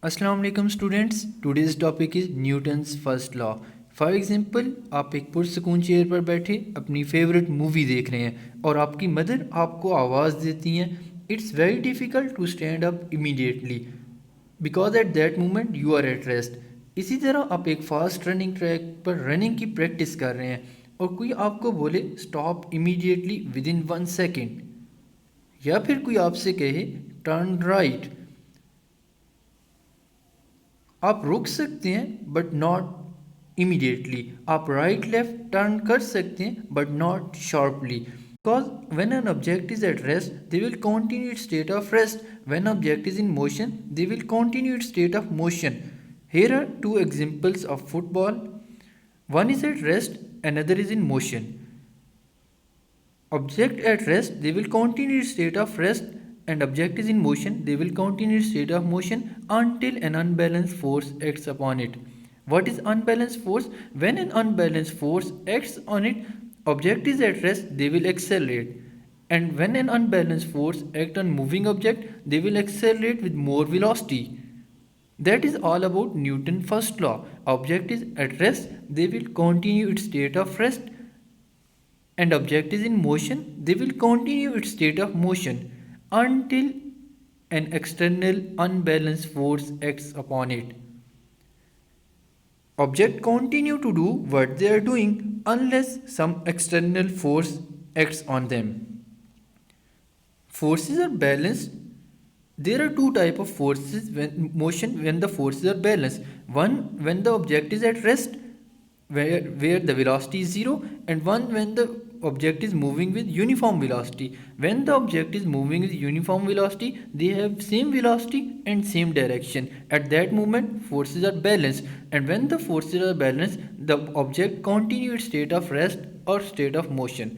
अस्सलाम वालेकुम students, today's topic is Newton's first law. For example, आप एक पुरसकून चेयर पर बैठे अपनी फेवरेट मूवी देख रहे हैं और आपकी मदर आपको आवाज़ देती हैं, it's very difficult to stand up immediately because at that moment you are at rest. इसी तरह आप एक फास्ट रनिंग ट्रैक पर रनिंग की प्रैक्टिस कर रहे हैं और कोई आपको बोले stop immediately within 1 second, या फिर कोई आपसे कहे टर्न राइट, आप रुक सकते हैं बट नॉट इमीडिएटली। आप राइट लेफ्ट टर्न कर सकते हैं but not sharply, because when an object is at rest they will continue its state of rest, when object is in motion they will continue its state of motion. Here are two examples of football. One is at rest, another is in motion. Object at rest, they will continue its state of rest, and object is in motion, they will continue its state of motion until an unbalanced force acts upon it. What is unbalanced force? When an unbalanced force acts on it, object is at rest, they will accelerate. And when an unbalanced force acts on moving object, they will accelerate with more velocity. That is all about Newton's first law. Object is at rest, they will continue its state of rest, and object is in motion, they will continue its state of motion until an external unbalanced force acts upon it. Object continue to do what they are doing unless some external force acts on them. Forces are balanced. There are two type of forces when motion when the forces are balanced. One when the object is at rest, where the velocity is zero, and one when the object is moving with uniform velocity. When the object is moving with uniform velocity, they have same velocity and same direction. At that moment forces are balanced, and when the forces are balanced, the object continue its state of rest or state of motion.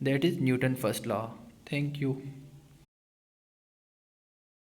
That is Newton's first law. Thank you.